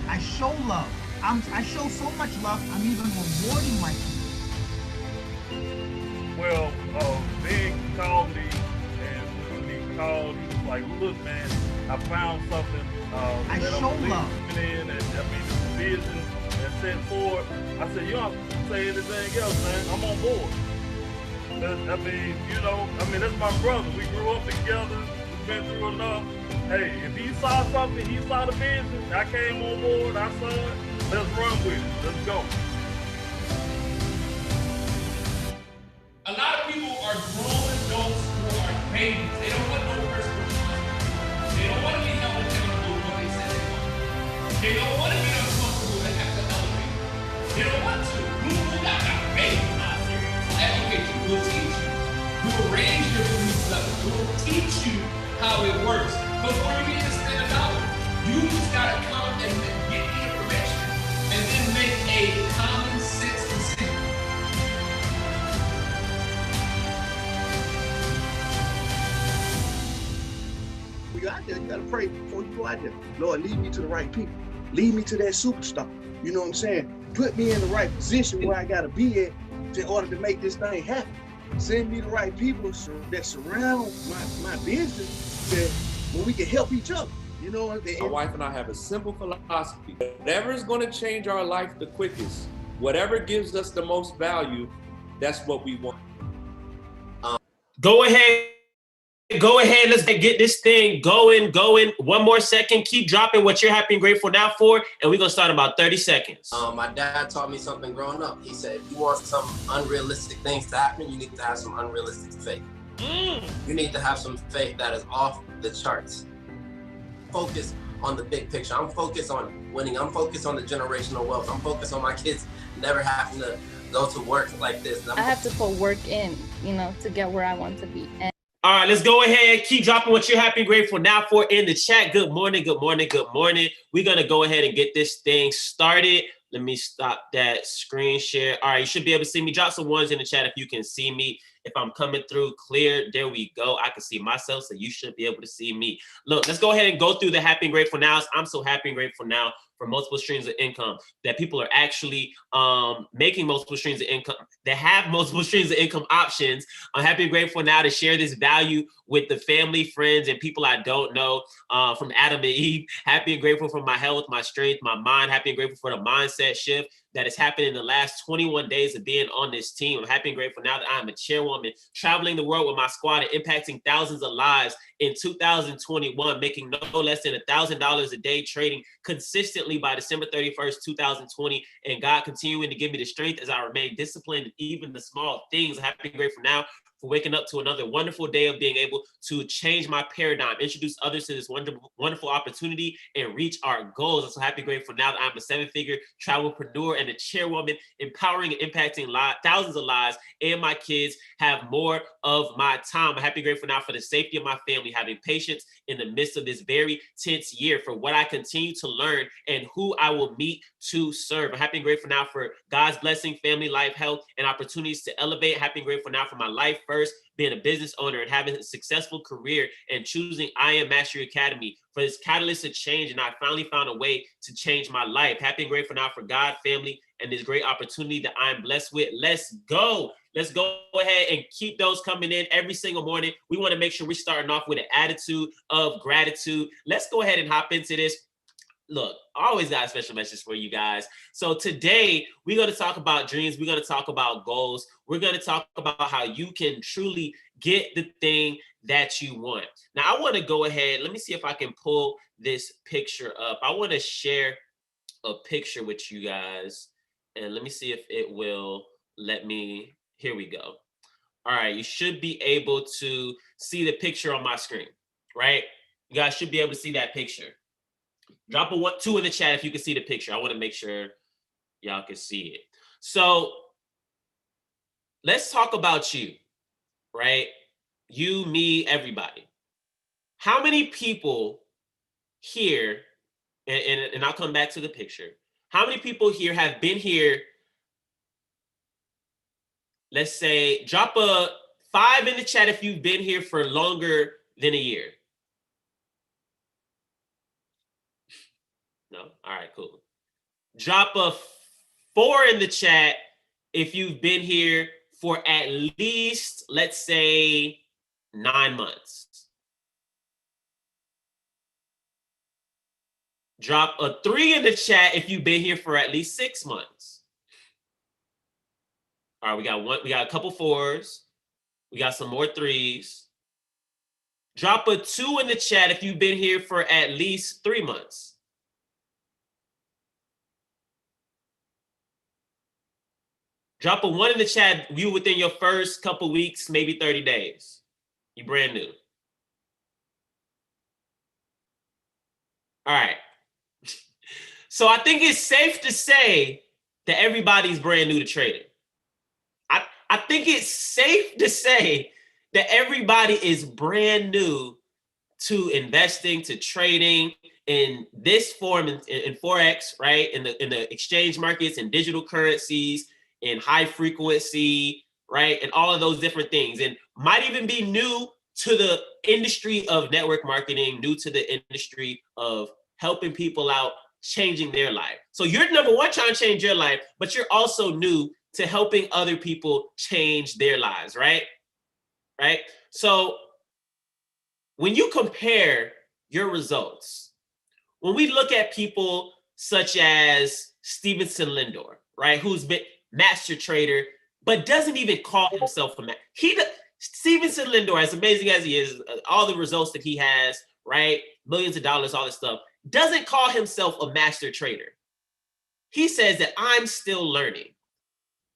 I show love. I show so much love. I'm even rewarding my people. Well, Big called me, and when he called, he was like, "Look, man, I found something I that I'm show believing love. in, and I mean, the vision that's set forward." I said, "You don't have to say anything else, man. I'm on board." I mean, that's my brother. We grew up together. We've been through enough. Hey, if he saw something, he saw the vision. I came on board. I saw it. Let's run with it. Let's go. A lot of people are grown adults who are babies. They don't want no first responsibility. They don't want to be held accountable for what they said they want. They don't want to be uncomfortable and have to elevate. They don't want to. Who got a baby? Not serious. Education will teach you. We will raise your belief level. We will teach you how it works. Before you need to spend a dollar, you just gotta come and get the information and then make a common sense decision. When you're out there, you gotta pray before you go out there. Lord, lead me to the right people. Lead me to that superstar. You know what I'm saying? Put me in the right position where I gotta be at in order to make this thing happen. Send me the right people that surround my business that where we can help each other. You know, My wife and I have a simple philosophy. Whatever is going to change our life the quickest, whatever gives us the most value, that's what we want. Go ahead. Go ahead. Let's get this thing going. One more second. Keep dropping what you're happy and grateful now for. And we're going to start in about 30 seconds. My dad taught me something growing up. He said, if you want some unrealistic things to happen, you need to have some unrealistic faith. You need to have some faith that is off the charts. Focus on the big picture. I'm focused on winning. I'm focused on the generational wealth. I'm focused on my kids never having to go to work like this. I have to put work in, to get where I want to be. And all right, let's go ahead. Keep dropping what you're happy and grateful now for in the chat. Good morning, good morning, good morning. We're going to go ahead and get this thing started. Let me stop that screen share. All right, you should be able to see me. Drop some ones in the chat if you can see me. If I'm coming through clear, there we go. I can see myself, so you should be able to see me. Look, let's go ahead and go through the happy and grateful nows. I'm so happy and grateful now for multiple streams of income, that people are actually making multiple streams of income, that have multiple streams of income options. I'm happy and grateful now to share this value with the family, friends, and people I don't know, from Adam and Eve. Happy and grateful for my health, my strength, my mind. Happy and grateful for the mindset shift that has happened in the last 21 days of being on this team. I'm happy and grateful now that I'm a chairwoman, traveling the world with my squad and impacting thousands of lives in 2021, making no less than $1,000 a day trading consistently by December 31st, 2020. And God continuing to give me the strength as I remain disciplined in even the small things. I'm happy and grateful now for waking up to another wonderful day of being able to change my paradigm, introduce others to this wonderful opportunity, and reach our goals. I'm so happy and grateful now that I'm a seven-figure travelpreneur and a chairwoman, empowering and impacting thousands of lives, and my kids have more of my time. I'm happy and grateful now for the safety of my family, having patience in the midst of this very tense year, for what I continue to learn and who I will meet to serve. I'm happy and grateful now for God's blessing, family, life, health, and opportunities to elevate. Happy and grateful now for my life first, being a business owner and having a successful career, and choosing I Am Mastery Academy for this catalyst of change. And I finally found a way to change my life. Happy and grateful now for God, family, and this great opportunity that I'm blessed with. Let's go. Let's go ahead and keep those coming in every single morning. We want to make sure we're starting off with an attitude of gratitude. Let's go ahead and hop into this. Look, I always got a special message for you guys. So today we're going to talk about dreams. We're going to talk about goals. We're going to talk about how you can truly get the thing that you want. Now, I want to go ahead. Let me see if I can pull this picture up. I want to share a picture with you guys, and let me see if it will let me. Here we go. All right, you should be able to see the picture on my screen, right? You guys should be able to see that picture. Drop a 1, 2 in the chat if you can see the picture. I want to make sure y'all can see it. So let's talk about you, right? You, me, everybody. How many people here, and I'll come back to the picture. How many people here have been here? Let's say, drop a 5 in the chat if you've been here for longer than a year. No? All right, cool. Drop a 4 in the chat if you've been here for at least, let's say, 9 months. Drop a 3 in the chat if you've been here for at least 6 months. All right, we got a couple 4s. We got some more 3s. Drop a 2 in the chat if you've been here for at least 3 months. Drop a 1 in the chat, you within your first couple weeks, maybe 30 days. You brand new. All right. So I think it's safe to say that everybody's brand new to trading. I think it's safe to say that everybody is brand new to investing, to trading in this form in Forex, right? In the exchange markets and digital currencies, in high frequency, right? And all of those different things. And might even be new to the industry of network marketing, new to the industry of helping people out, changing their life. So you're number one trying to change your life, but you're also new to helping other people change their lives, right? Right? So when you compare your results, when we look at people such as Stevenson Lindor, right, who's been master trader, but doesn't even call himself a master. Stevenson Lindor, as amazing as he is, all the results that he has, right, millions of dollars, all this stuff, doesn't call himself a master trader. He says that I'm still learning.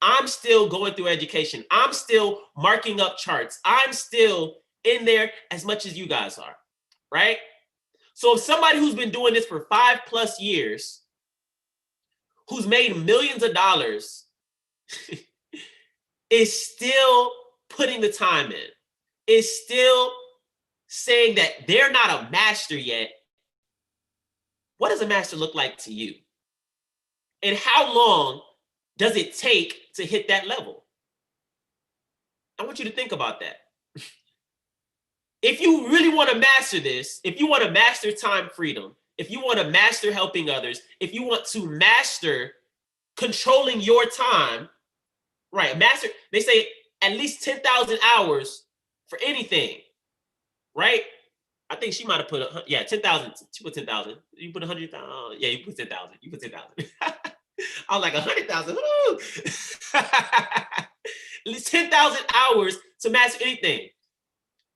I'm still going through education. I'm still marking up charts. I'm still in there as much as you guys are, right? So if somebody who's been doing this for 5+ years, who's made millions of dollars, is still putting the time in, is still saying that they're not a master yet, what does a master look like to you? And how long does it take to hit that level? I want you to think about that. If you really want to master this, if you want to master time freedom, if you want to master helping others, if you want to master controlling your time, right? Master, they say at least 10,000 hours for anything, right? I think she might have put, 10,000. She put 10,000. You put 100,000. Yeah, you put 10,000. You put 10,000. I was like 100,000. At least 10,000 hours to master anything.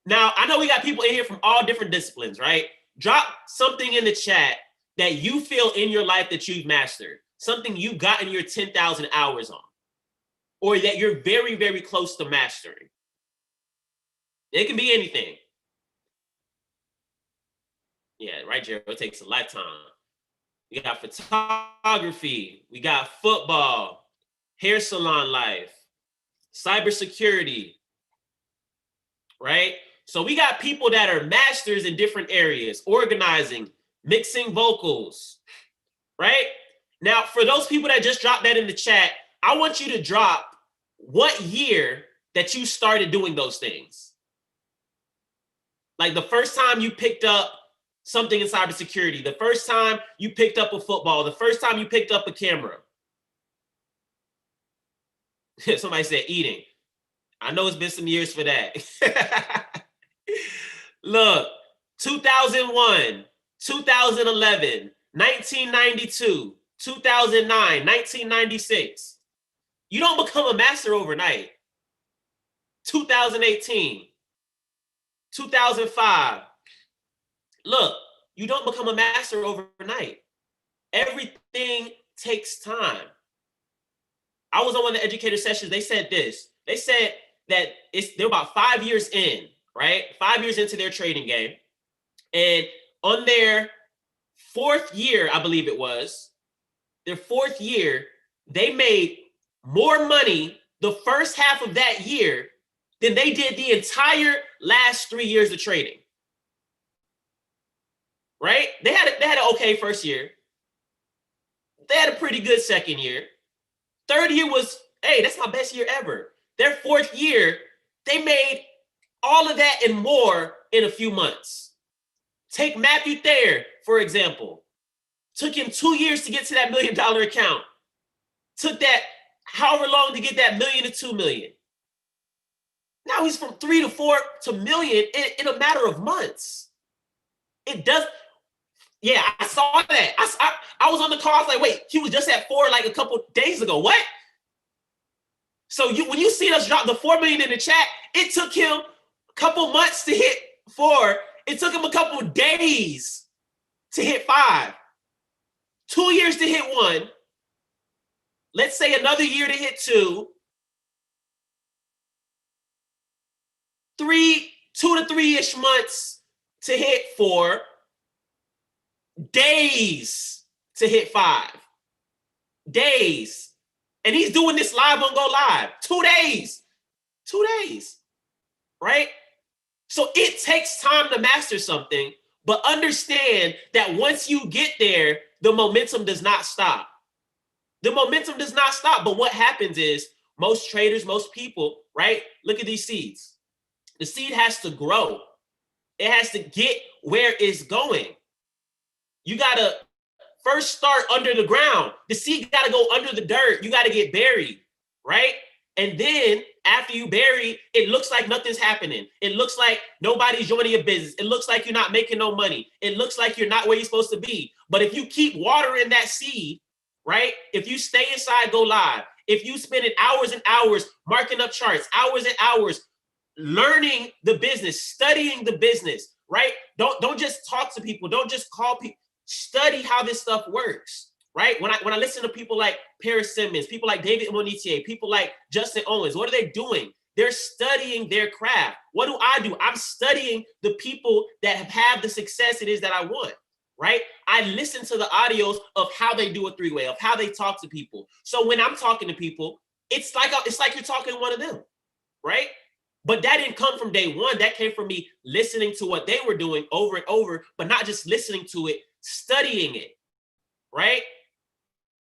Now, I know we got people in here from all different disciplines, right? Drop something in the chat that you feel in your life that you've mastered, something you've gotten your 10,000 hours on, or that you're very, very close to mastering. It can be anything. Yeah, right, Jared. It takes a lifetime. We got photography. We got football, hair salon life, cybersecurity, right? So we got people that are masters in different areas, organizing, mixing vocals, right? Now, for those people that just dropped that in the chat, I want you to drop what year that you started doing those things. Like the first time you picked up something in cybersecurity, the first time you picked up a football, the first time you picked up a camera. Somebody said eating. I know it's been some years for that. Look, 2001, 2011, 1992, 2009, 1996. You don't become a master overnight. 2018, 2005. Look, you don't become a master overnight. Everything takes time. I was on one of the educator sessions. They said this. They said that they're about 5 years in, right? 5 years into their trading game. And on their 4th year, I believe it was, their 4th year, they made more money the first half of that year than they did the entire last 3 years of trading. Right? They had an okay first year. They had a pretty good second year. 3rd year was, hey, that's my best year ever. Their 4th year, they made all of that and more in a few months. Take Matthew Thayer, for example. Took him 2 years to get to that $1 million account. Took that however long to get that $1 million to $2 million. Now he's from 3 to 4 to million in a matter of months. It does. Yeah, I saw that. I was on the call. I was like, wait, he was just at 4 like a couple days ago. What? So when you see us drop the 4 million in the chat, it took him a couple months to hit 4. It took him a couple days to hit 5. 2 years to hit 1. Let's say another year to hit 2. 2 to 3-ish months to hit 4. Days to hit 5. Days. And he's doing this live on Go Live. 2 days. 2 days. Right? So it takes time to master something, but understand that once you get there, the momentum does not stop. The momentum does not stop. But what happens is most traders, most people, right? Look at these seeds. The seed has to grow. It has to get where it's going. You got to first start under the ground. The seed got to go under the dirt. You got to get buried, right? And then after you bury, it looks like nothing's happening. It looks like nobody's joining your business. It looks like you're not making no money. It looks like you're not where you're supposed to be. But if you keep watering that seed, right? If you stay inside Go Live, if you spend hours and hours marking up charts, hours and hours learning the business, studying the business, right? Don't just talk to people. Don't just call people. Study how this stuff works, right? When I listen to people like Paris Simmons, people like David Monetier, people like Justin Owens, what are they doing? They're studying their craft. What do? I'm studying the people that have the success it is that I want, right? I listen to the audios of how they do a 3-way, of how they talk to people. So when I'm talking to people, it's like you're talking to one of them, right? But that didn't come from day one. That came from me listening to what they were doing over and over, but not just listening to it, studying it, right?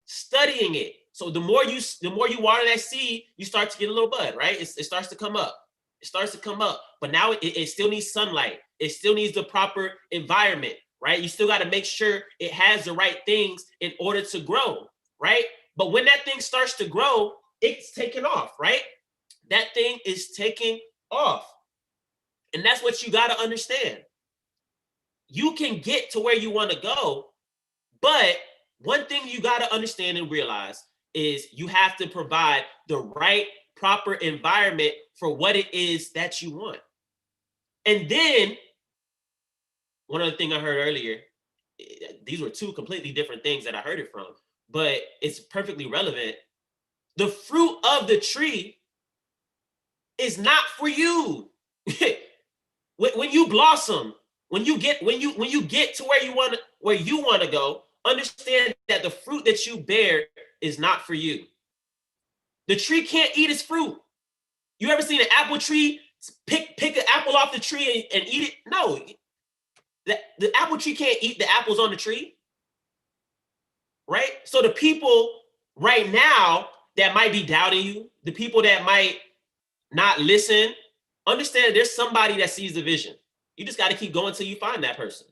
Studying it. So the more you water that seed, you start to get a little bud, right? It starts to come up. It starts to come up. But now it still needs sunlight. It still needs the proper environment, right? You still got to make sure it has the right things in order to grow, right? But when that thing starts to grow, it's taking off, right? That thing is taking off. And that's what you got to understand. You can get to where you want to go, but one thing you got to understand and realize is you have to provide the right, proper environment for what it is that you want. And then, one other thing I heard earlier, these were 2 completely different things that I heard it from, but it's perfectly relevant. The fruit of the tree is not for you. When you blossom, when you get to where you want to go, understand that the fruit that you bear is not for you. The tree can't eat its fruit. You ever seen an apple tree pick an apple off the tree and eat it? No. The apple tree can't eat the apples on the tree. Right? So the people right now that might be doubting you, the people that might not listen, understand there's somebody that sees the vision. You just got to keep going till you find that person.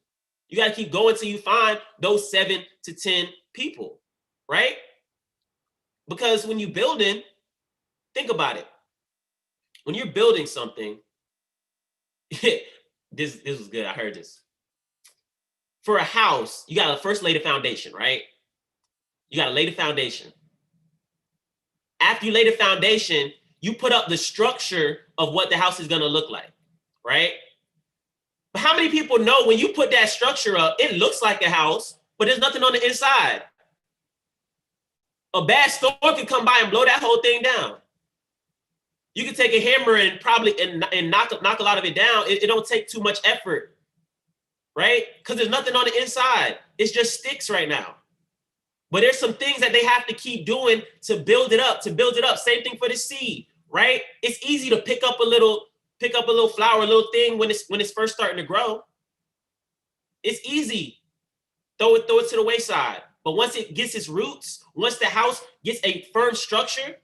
You got to keep going till you find those 7 to 10 people, right? Because when you're building, think about it. When you're building something, this was good. I heard this. For a house, you got to first lay the foundation, right? You got to lay the foundation. After you lay the foundation, you put up the structure of what the house is going to look like, right? But how many people know when you put that structure up, it looks like a house, but there's nothing on the inside? A bad storm can come by and blow that whole thing down. You can take a hammer and probably knock a lot of it down. It don't take too much effort, right? Because there's nothing on the inside. It's just sticks right now. But there's some things that they have to keep doing to build it up, Same thing for the seed, right? It's easy to pick up a little flower, a little thing when it's first starting to grow. It's easy. Throw it to the wayside. But once it gets its roots, once the house gets a firm structure,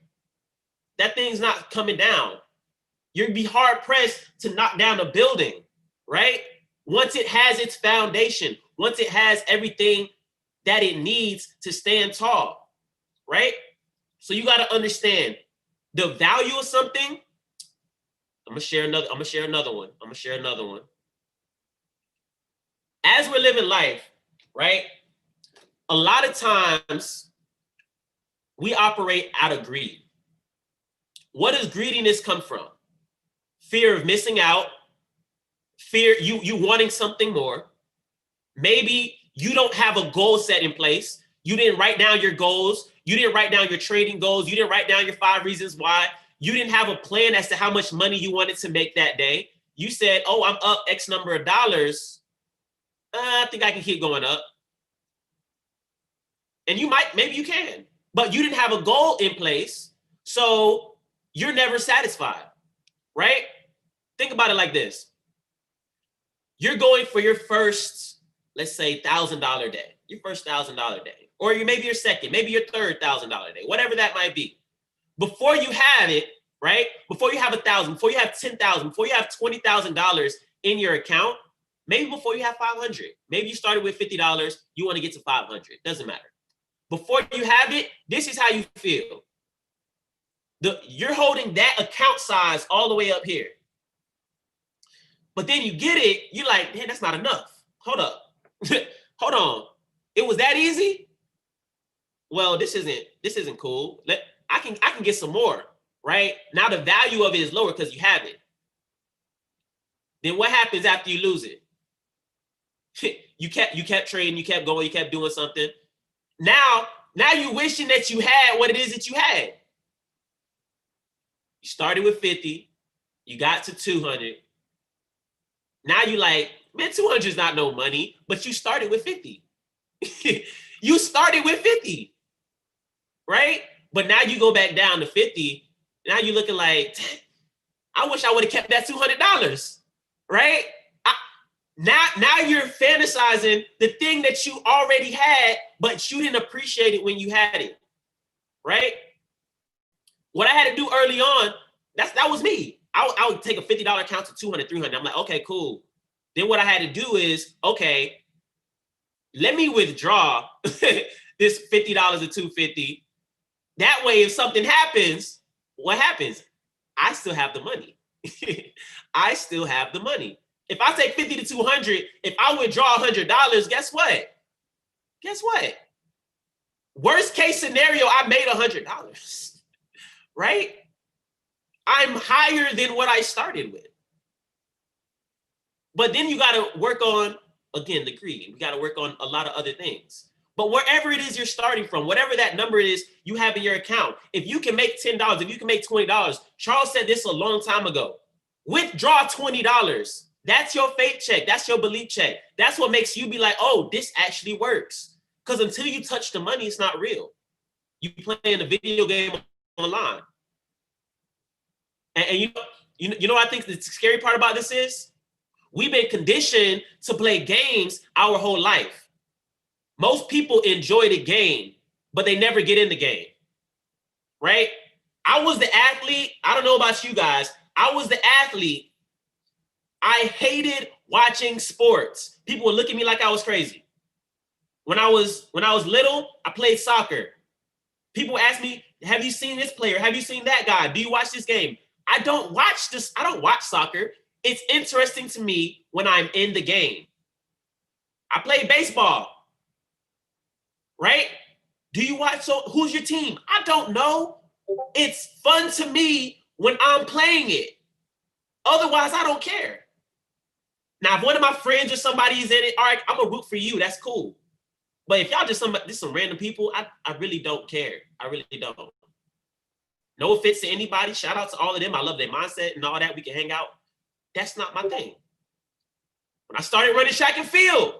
that thing's not coming down. You'd be hard pressed to knock down a building, right? Once it has its foundation, once it has everything that it needs to stand tall, right? So you got to understand the value of something. I'm gonna share another one. As we're living life, right? A lot of times we operate out of greed. What does greediness come from? Fear of missing out, fear you wanting something more. Maybe you don't have a goal set in place. You didn't write down your goals. You didn't write down your trading goals. You didn't write down your 5 reasons why. You didn't have a plan as to how much money you wanted to make that day. You said, oh, I'm up X number of dollars. I think I can keep going up. And maybe you can, but you didn't have a goal in place. So you're never satisfied, right? Think about it like this. You're going for your first, let's say, $1,000 day, your first $1,000 day, or maybe your second, maybe your third $1,000 day, whatever that might be. Before you have it, right? Before you have 1,000, before you have 10,000, before you have $20,000 in your account, maybe before you have 500, maybe you started with $50, you want to get to 500, doesn't matter. Before you have it, this is how you feel. You're holding that account size all the way up here. But then you get it, you're like, man, that's not enough. Hold up. Hold on. It was that easy? Well, this isn't cool. I can get some more, right? Now the value of it is lower because you have it. Then what happens after you lose it? You kept trading, you kept going, you kept doing something. Now you're wishing that you had what it is that you had. You started with 50, you got to 200. Now you like, man, 200 is not no money, but you started with 50. You started with 50, right? But now you go back down to 50. Now you're looking like, I wish I would have kept that $200, right? Now you're fantasizing the thing that you already had, but you didn't appreciate it when you had it, right? What I had to do early on, that was me. I would take a $50 account to 200, 300. I'm like, okay, cool. Then what I had to do is, okay, let me withdraw this $50 to $250. That way, if something happens, what happens? I still have the money. I still have the money. If I take 50 to 200, if I withdraw $100, guess what? Guess what? Worst case scenario, I made $100, right? I'm higher than what I started with. But then you got to work on, again, the greed. We got to work on a lot of other things. But wherever it is you're starting from, whatever that number is you have in your account, if you can make $10, if you can make $20, Charles said this a long time ago, withdraw $20. That's your faith check. That's your belief check. That's what makes you be like, oh, this actually works. Because until you touch the money, it's not real. You playing a video game online. And you know what I think the scary part about this is? We've been conditioned to play games our whole life. Most people enjoy the game, but they never get in the game, right? I was the athlete. I don't know about you guys. I was the athlete. I hated watching sports. People would look at me like I was crazy. When I was little, I played soccer. People ask me, have you seen this player? Have you seen that guy? Do you watch this game? I don't watch this. I don't watch soccer. It's interesting to me when I'm in the game. I play baseball, right? Do you watch? So who's your team? I don't know. It's fun to me when I'm playing it. Otherwise, I don't care. Now, if one of my friends or somebody is in it, all right, I'm gonna root for you. That's cool. But if y'all just some random people, I really don't care. I really don't. No offense to anybody. Shout out to all of them. I love their mindset and all that. We can hang out. That's not my thing. When I started running track and field,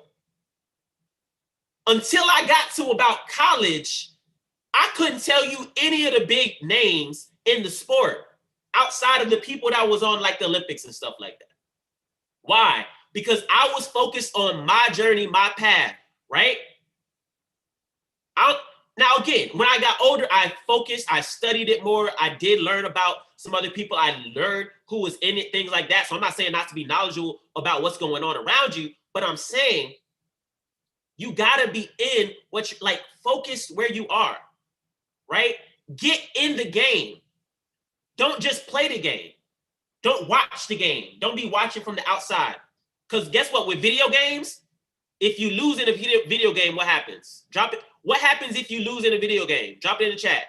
until I got to about college, I couldn't tell you any of the big names in the sport outside of the people that was on like the Olympics and stuff like that. Why? Because I was focused on my journey, my path, right? Now, again, when I got older, I focused, I studied it more. I did learn about some other people. I learned who was in it, things like that. So I'm not saying not to be knowledgeable about what's going on around you, but I'm saying You gotta be in what you like, focused where you are, right? Get in the game. Don't just play the game. Don't watch the game. Don't be watching from the outside. Because guess what? With video games, if you lose in a video game, what happens? Drop it. What happens if you lose in a video game? Drop it in the chat.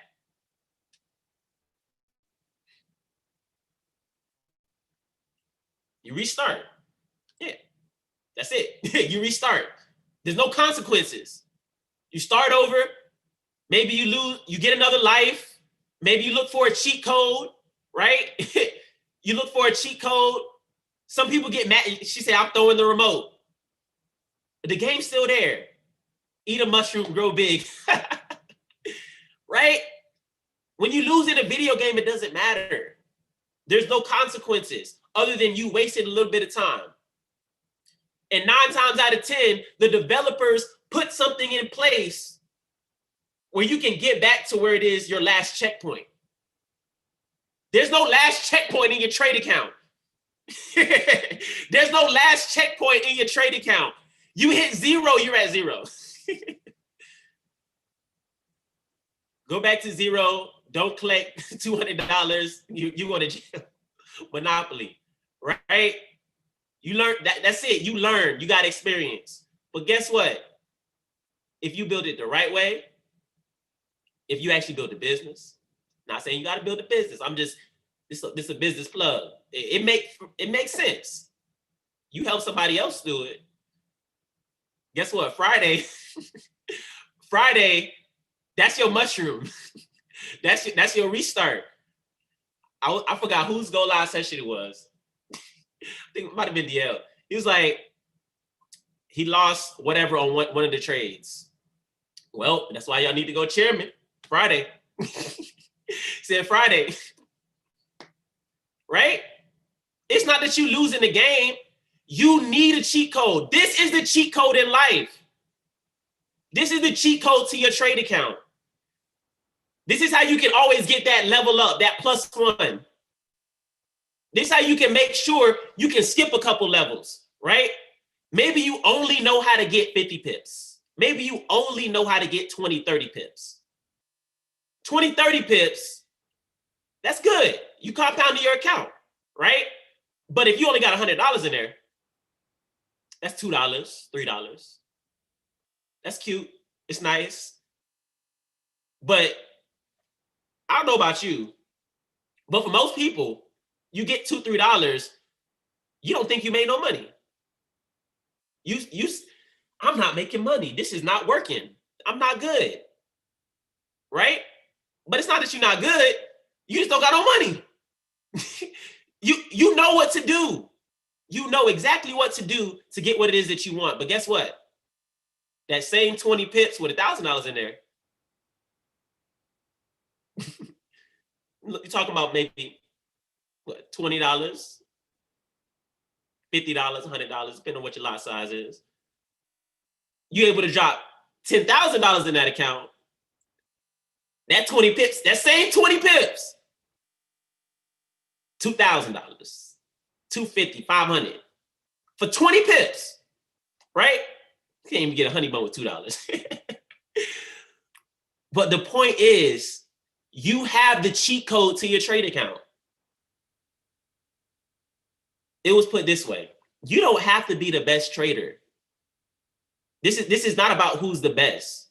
You restart. Yeah, that's it. You restart. There's no consequences. You start over. Maybe you lose, you get another life. Maybe you look for a cheat code, right? You look for a cheat code. Some people get mad. She said, I'm throwing the remote. The game's still there. Eat a mushroom, grow big. Right? When you lose in a video game, it doesn't matter. There's no consequences other than you wasted a little bit of time. And 9 times out of 10, the developers put something in place where you can get back to where it is your last checkpoint. There's no last checkpoint in your trade account. There's no last checkpoint in your trade account. You hit 0, you're at 0. Go back to 0. Don't collect $200. You go to jail. Monopoly, right? You learn that. That's it. You learn. You got experience. But guess what? If you build it the right way, if you actually build a business, not saying you got to build a business. I'm just this a business plug. It makes sense. You help somebody else do it. Guess what? Friday, that's your mushroom. That's your restart. I forgot whose go live session it was. I think it might have been DL. He was like, he lost whatever on one of the trades. Well, that's why y'all need to go chairman Friday. Said Friday. Right? It's not that you losing the game. You need a cheat code. This is the cheat code in life. This is the cheat code to your trade account. This is how you can always get that level up, that +1. This is how you can make sure you can skip a couple levels, right? Maybe you only know how to get 50 pips. Maybe you only know how to get 20, 30 pips. 20, 30 pips, that's good. You compounded your account, right? But if you only got $100 in there, that's $2, $3. That's cute. It's nice. But I don't know about you, but for most people, you get $2, $3, you don't think you made no money. I'm not making money. This is not working. I'm not good, right? But it's not that you're not good. You just don't got no money. You know what to do. You know exactly what to do to get what it is that you want. But guess what? That same 20 pips with $1,000 in there. You're talking about maybe what, $20, $50, $100, depending on what your lot size is. You're able to drop $10,000 in that account. That 20 pips, that same 20 pips, $2,000, $250, $500 for 20 pips, right? You can't even get a honey bun with $2. But the point is, you have the cheat code to your trade account. It was put this way. You don't have to be the best trader. This is not about who's the best.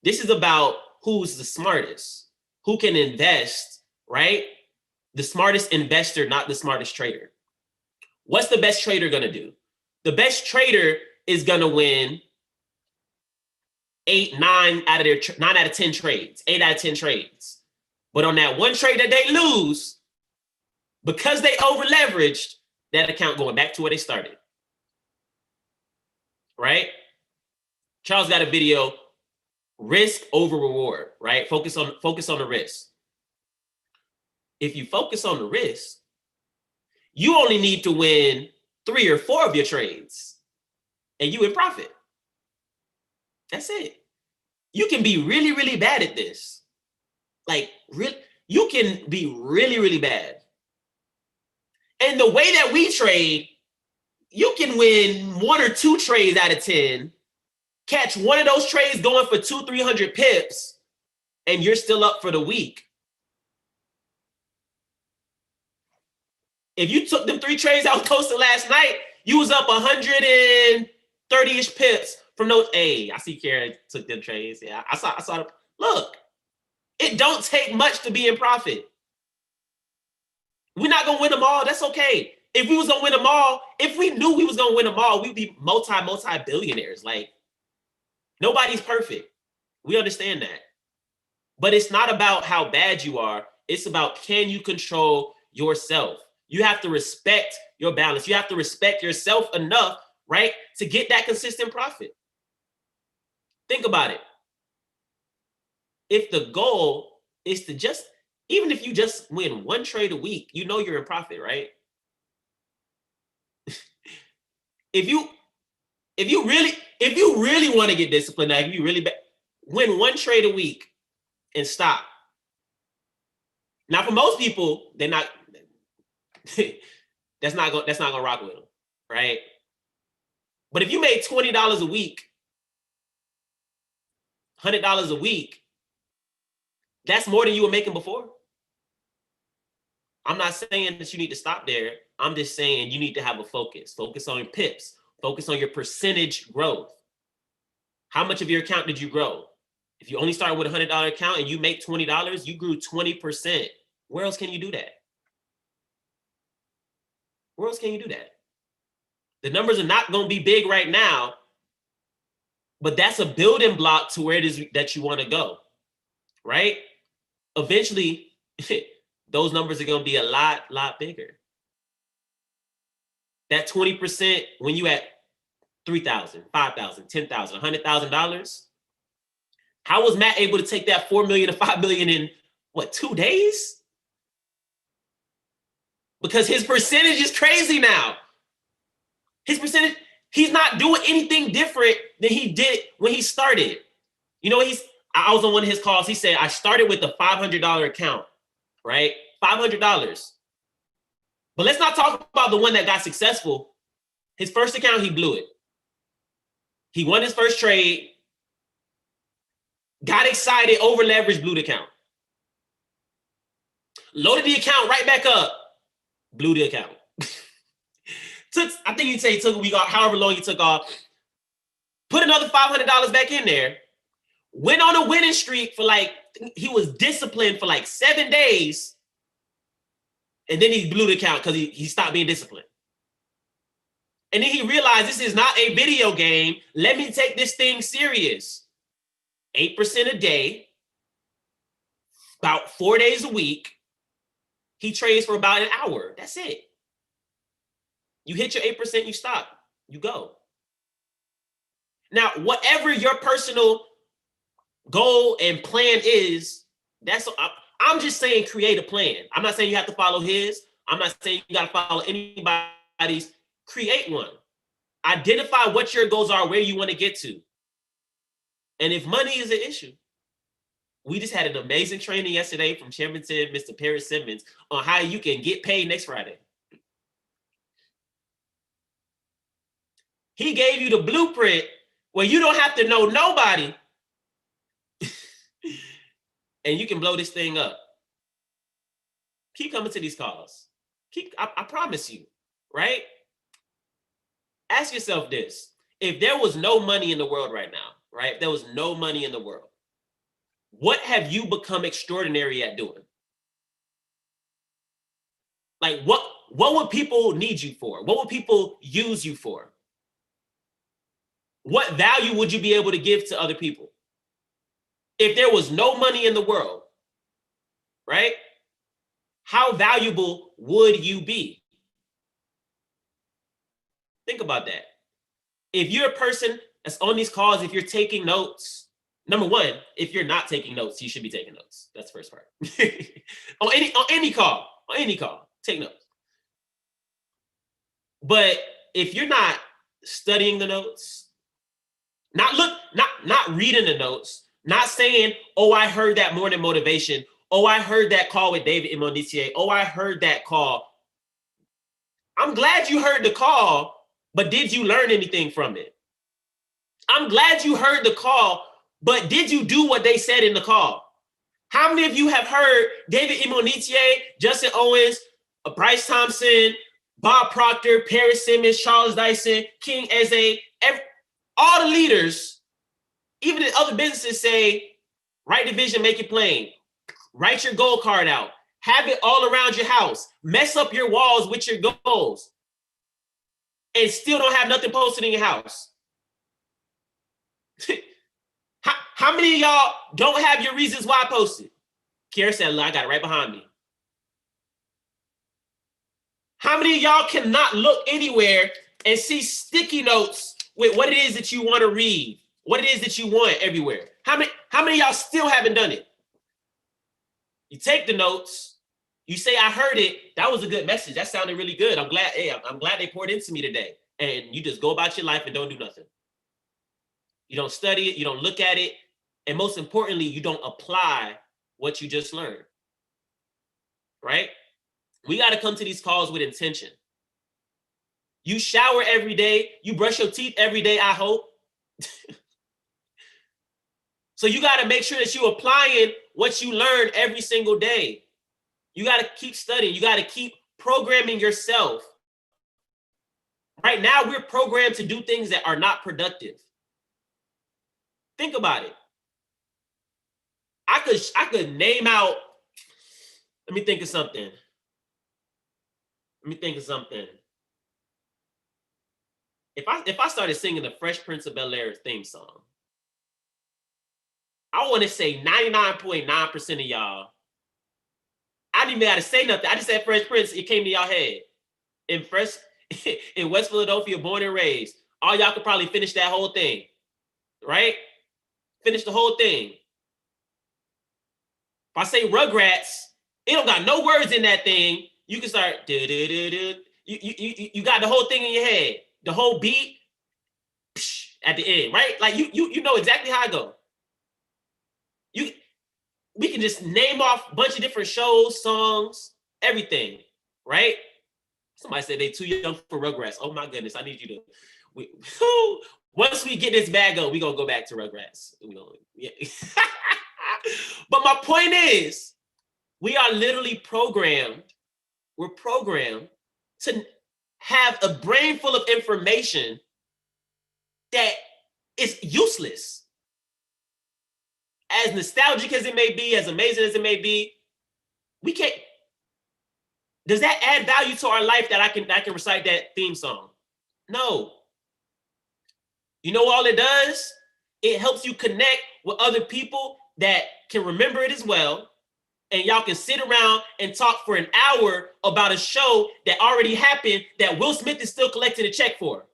This is about who's the smartest, who can invest, right? The smartest investor, not the smartest trader. What's the best trader gonna do? The best trader is gonna win 9 out of 10 trades, 8 out of 10 trades. But on that one trade that they lose, because they over leveraged, that account going back to where they started. Right? Charles got a video, risk over reward, right? Focus on the risk. If you focus on the risk, you only need to win 3 or 4 of your trades and you in profit. That's it. You can be really, really bad at this. Like, you can be really, really bad. And the way that we trade, you can win 1 or 2 trades out of 10 catch one of those trades going for 200-300 pips, and you're still up for the week. If you took them 3 trades I was posting last night, you was up 130-ish pips from those. Hey, I see Karen took them trades. Yeah, I saw them. Look, it don't take much to be in profit. We're not gonna win them all. That's okay. If we was gonna win them all, if we knew we was gonna win them all, we'd be multi-billionaires. Like, nobody's perfect. We understand that. But it's not about how bad you are. It's about, can you control yourself? You have to respect your balance. You have to respect yourself enough, right, to get that consistent profit. Think about it. If the goal is to just, even if you just win 1 trade a week, you know you're in profit, right? If you really want to get disciplined, if you really win 1 trade a week and stop. Now, for most people, they're not. that's not gonna rock with them, right? But if you made $20 a week, $100 a week, that's more than you were making before. I'm not saying that you need to stop there. I'm just saying you need to have a focus. Focus on your pips. Focus on your percentage growth. How much of your account did you grow? If you only started with a $100 account and you make $20, you grew 20%. Where else can you do that? Where else can you do that? The numbers are not going to be big right now, but that's a building block to where it is that you want to go, right? Eventually, those numbers are going to be a lot bigger. That 20% when you at $3,000, $5,000, $10,000, $100,000. How was Matt able to take that $4 million to $5 million in what, 2 days? Because his percentage is crazy now. His percentage, he's not doing anything different than he did when he started. You know, I was on one of his calls. He said, I started with a $500 account, right? $500. But let's not talk about the one that got successful. His first account, he blew it. He won his first trade, got excited, over leveraged, blew the account. Loaded the account right back up, blew the account. I think he'd say he took a week off, however long he took off, put another $500 back in there, went on a winning streak for he was disciplined for 7 days, and then he blew the account because he stopped being disciplined. And then he realized this is not a video game. Let me take this thing serious. 8% a day, about 4 days a week. He trades for about an hour. That's it. You hit your 8%, you stop, you go. Now, whatever your personal goal and plan is, I'm just saying create a plan. I'm not saying you have to follow his. I'm not saying you got to follow anybody's. Create one. Identify what your goals are, where you want to get to. And if money is an issue, we just had an amazing training yesterday from Chairman Tim, Mr. Perry Simmons, on how you can get paid next Friday. He gave you the blueprint where you don't have to know nobody and you can blow this thing up. Keep coming to these calls. I promise you, right? Ask yourself this. If there was no money in the world right now, right? If there was no money in the world, what have you become extraordinary at doing? What would people need you for? What would people use you for? What value would you be able to give to other people? If there was no money in the world, right? How valuable would you be? Think about that. If you're a person that's on these calls, if you're taking notes, number one, if you're not taking notes, you should be taking notes. That's the first part. on any call, take notes. But if you're not studying the notes, not reading the notes, not saying, oh, I heard that morning motivation. Oh, I heard that call with David Imonditier. Oh, I heard that call. I'm glad you heard the call, but did you learn anything from it? I'm glad you heard the call, but did you do what they said in the call? How many of you have heard David Imonitie, Justin Owens, Bryce Thompson, Bob Proctor, Perry Simmons, Charles Dyson, King Eze, all the leaders, even in other businesses, say, write the vision, make it plain. Write your goal card out. Have it all around your house. Mess up your walls with your goals. And still don't have nothing posted in your house. How many of y'all don't have your reasons why posted? Kiara said, I got it right behind me. How many of y'all cannot look anywhere and see sticky notes with what it is that you want to read, what it is that you want everywhere? How many of y'all still haven't done it? You take the notes, you say, I heard it. That was a good message. That sounded really good. I'm glad they poured into me today. And you just go about your life and don't do nothing. You don't study it, you don't look at it, and most importantly, you don't apply what you just learned, right? We got to come to these calls with intention. You shower every day, you brush your teeth every day, I hope. So you got to make sure that you're applying what you learn every single day. You got to keep studying. You got to keep programming yourself. Right now, we're programmed to do things that are not productive. Think about it. I could name out, let me think of something. If I started singing the Fresh Prince of Bel-Air theme song, I want to say 99.9% of y'all, I didn't even have to say nothing. I just said Fresh Prince, it came to y'all head. In West Philadelphia, born and raised. All y'all could probably finish that whole thing, right? Finish the whole thing. If I say Rugrats, it don't got no words in that thing. You can start you got the whole thing in your head, the whole beat at the end, right? Like you know exactly how I go. We can just name off a bunch of different shows, songs, everything, right? Somebody said they too young for Rugrats. Oh my goodness, I need you to. Once we get this bag up, we're gonna go back to Rugrats. Yeah. But my point is, we are literally programmed. We're programmed to have a brain full of information that is useless. As nostalgic as it may be, as amazing as it may be, we can't. Does that add value to our life that I can recite that theme song? No. You know all it does? It helps you connect with other people that can remember it as well. And y'all can sit around and talk for an hour about a show that already happened that Will Smith is still collecting a check for.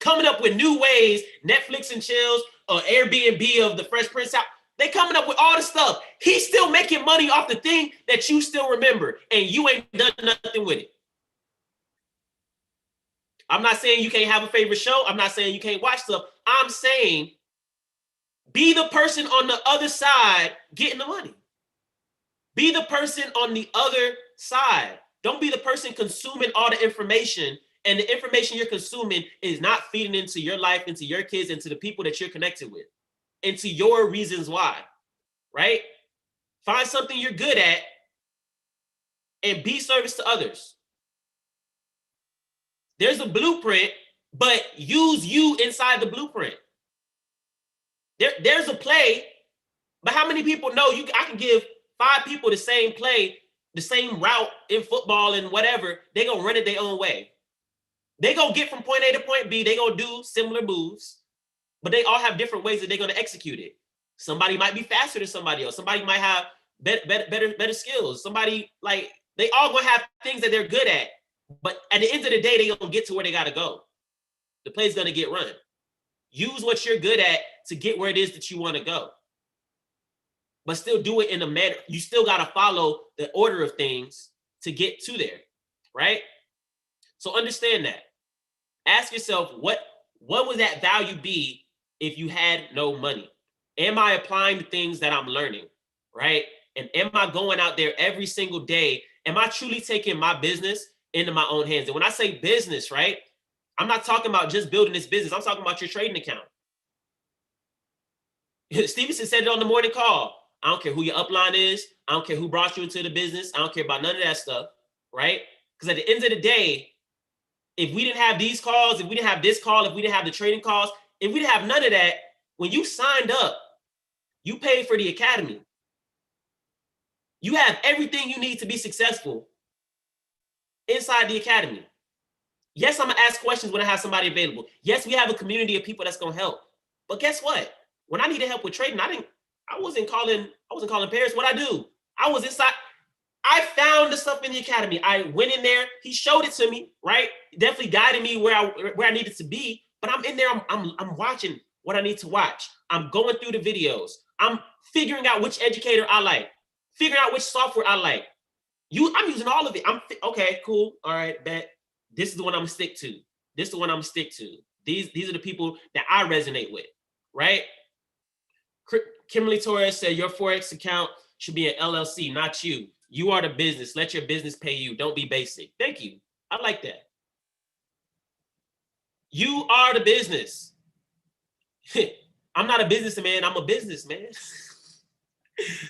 Coming up with new ways, Netflix and chills, or Airbnb of the Fresh Prince house. They coming up with all the stuff. He's still making money off the thing that you still remember, and you ain't done nothing with it. I'm not saying you can't have a favorite show. I'm not saying you can't watch stuff. I'm saying be the person on the other side getting the money. Be the person on the other side. Don't be the person consuming all the information, and the information you're consuming is not feeding into your life, into your kids, into the people that you're connected with, into your reasons why, right? Find something you're good at and be service to others. There's a blueprint, but use you inside the blueprint. There's a play, but how many people know I can give 5 people the same play, the same route in football and whatever, they're going to run it their own way. They're going to get from point A to point B. They're going to do similar moves, but they all have different ways that they're going to execute it. Somebody might be faster than somebody else. Somebody might have better skills. Somebody, like, they all going to have things that they're good at. But at the end of the day, they're going to get to where they got to go. The play's going to get run. Use what you're good at to get where it is that you want to go. But still do it in a manner. You still got to follow the order of things to get to there, right? So understand that. Ask yourself, what would that value be if you had no money? Am I applying the things that I'm learning, right? And am I going out there every single day? Am I truly taking my business into my own hands? And when I say business, right, I'm not talking about just building this business. I'm talking about your trading account. Stevenson said it on the morning call. I don't care who your upline is. I don't care who brought you into the business. I don't care about none of that stuff, right? Because at the end of the day, if we didn't have these calls, if we didn't have this call, if we didn't have the trading calls, if we didn't have none of that, when you signed up, you paid for the academy. You have everything you need to be successful inside the academy. Yes, I'm gonna ask questions when I have somebody available. Yes, we have a community of people that's gonna help. But guess what? When I needed help with trading, I wasn't calling Paris. What I do? I was inside. I found the stuff in the academy. I went in there. He showed it to me, right? Definitely guided me where I needed to be. But I'm in there. I'm watching what I need to watch. I'm going through the videos. I'm figuring out which educator I like. Figuring out which software I like. I'm using all of it. Okay, cool. All right, bet. This is the one I'm gonna stick to. This is the one I'm gonna stick to. These are the people that I resonate with, right? Kimberly Torres said your Forex account should be an LLC, not you. You are the business. Let your business pay you. Don't be basic. Thank you. I like that. You are the business. I'm not a businessman. I'm a businessman.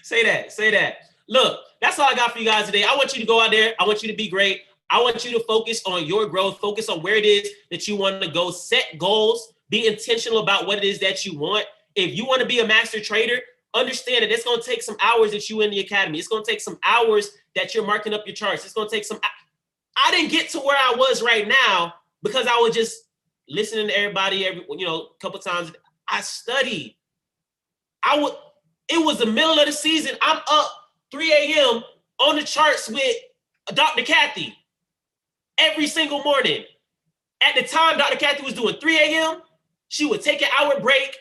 Say that. Look, that's all I got for you guys today. I want you to go out there. I want you to be great. I want you to focus on your growth. Focus on where it is that you want to go. Set goals. Be intentional about what it is that you want. If you want to be a master trader, understand that it's going to take some hours that you in the academy. It's going to take some hours that you're marking up your charts. It's going to take some. I didn't get to where I was right now because I was just listening to everybody a couple times. I studied. It was the middle of the season. I'm up 3 a.m. on the charts with Dr. Kathy every single morning. At the time, Dr. Kathy was doing 3 a.m. She would take an hour break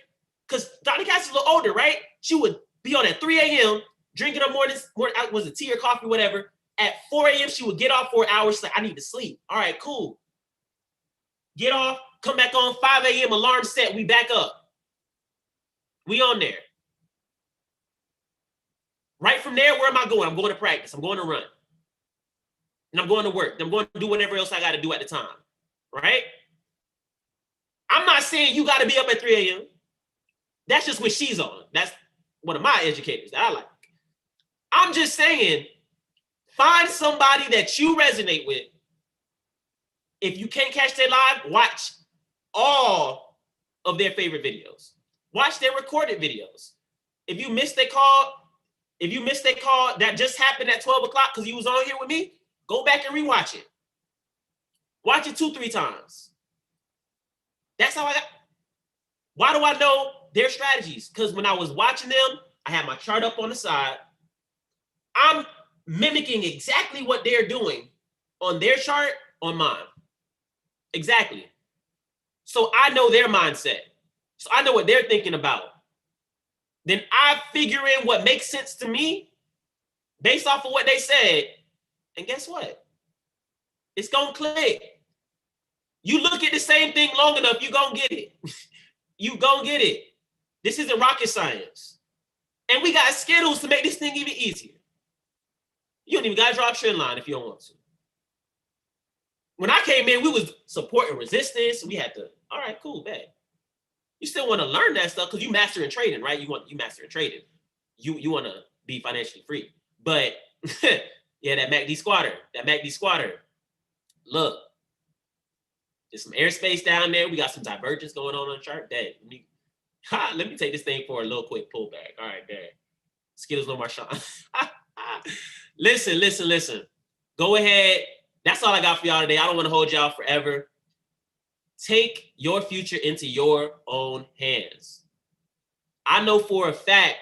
because Dr. Kathy's a little older, right? She would be on at 3 a.m. drinking her morning, was it tea or coffee, whatever. At 4 a.m., she would get off for an hour. She's like, I need to sleep. All right, cool. Get off, come back on, 5 a.m., alarm set, we back up. We on there. Right from there, where am I going? I'm going to practice. I'm going to run. And I'm going to work. I'm going to do whatever else I got to do at the time, right? I'm not saying you got to be up at 3 a.m. That's just what she's on. That's one of my educators that I like. I'm just saying, find somebody that you resonate with. If you can't catch their live, watch all of their favorite videos. Watch their recorded videos. If you missed their call that just happened at 12 o'clock because you was on here with me, go back and rewatch it. Watch it 2-3 times. That's how I got. Why do I know their strategies? Because when I was watching them, I had my chart up on the side. I'm mimicking exactly what they're doing on their chart on mine. Exactly. So I know their mindset. So I know what they're thinking about. Then I figure in what makes sense to me based off of what they said. And guess what? It's going to click. You look at the same thing long enough, you're going to get it. You going to get it. This isn't rocket science. And we got Skittles to make this thing even easier. You don't even got to draw a trend line if you don't want to. When I came in, we was supporting resistance. We had to, all right, cool, bet. You still want to learn that stuff because you mastering trading, right? You mastering trading. You want to be financially free. But yeah, that MACD squatter. Look, there's some airspace down there. We got some divergence going on the chart. Dang, let me take this thing for a little quick pullback. All right, there. Skittles no Marchand. Listen. Go ahead. That's all I got for y'all today. I don't want to hold y'all forever. Take your future into your own hands. I know for a fact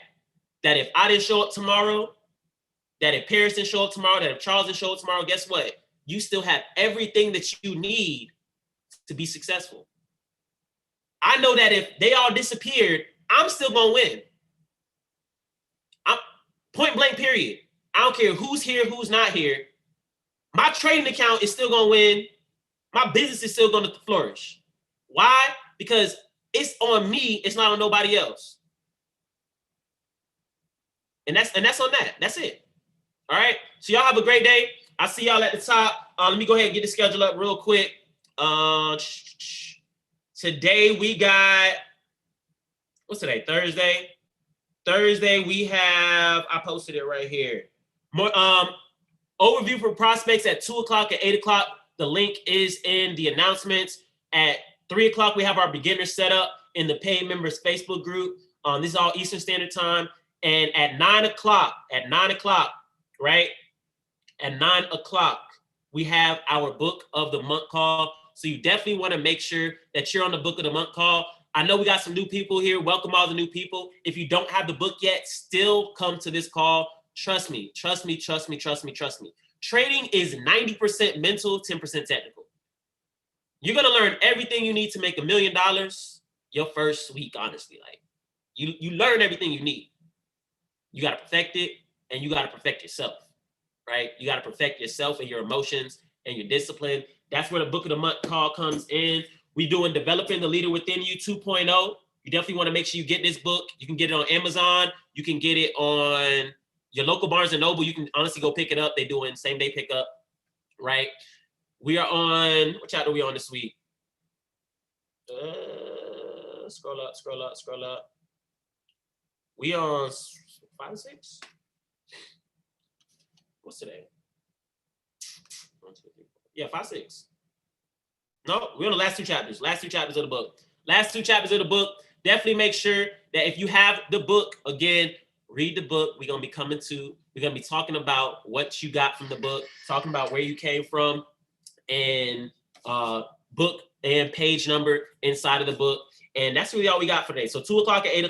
that if I didn't show up tomorrow, that if Paris didn't show up tomorrow, that if Charles didn't show up tomorrow, guess what? You still have everything that you need to be successful. I know that if they all disappeared, I'm still going to win. I'm point blank, period. I don't care who's here, who's not here. My trading account is still going to win. My business is still going to flourish. Why? Because it's on me. It's not on nobody else. And that's on that. That's it. All right. So y'all have a great day. I'll see y'all at the top. Let me go ahead and get the schedule up real quick. Today we got, what's today? Thursday. Thursday we have, I posted it right here. More overview for prospects at 2 o'clock and 8 o'clock. The link is in the announcements. At 3 o'clock, we have our beginner setup in the paid members Facebook group. This is all Eastern Standard Time. And at 9 o'clock, right? At 9 o'clock, we have our book of the month call. So you definitely want to make sure that you're on the book of the month call. I know we got some new people here. Welcome all the new people. If you don't have the book yet, still come to this call. Trust me. Trading is 90% mental, 10% technical. You're going to learn everything you need to make $1 million your first week, honestly. Like you learn everything you need. You got to perfect it, and you got to perfect yourself, right? You got to perfect yourself and your emotions and your discipline. That's where the book of the month call comes in. We doing Developing the Leader Within You 2.0. You definitely want to make sure you get this book. You can get it on Amazon. You can get it on your local Barnes & Noble. You can honestly go pick it up. They're doing same day pickup, right? We are on, what chapter are we on this week? Scroll up. We on 5 or 6? What's today? 1, 2, 3, 4. Yeah, 5, 6. No, we're on the last 2 chapters. Last 2 chapters of the book. Definitely make sure that if you have the book, again, read the book. We're going to be talking about what you got from the book, talking about where you came from, and book and page number inside of the book. And that's really all we got for today. So 2 o'clock and 8 o'clock.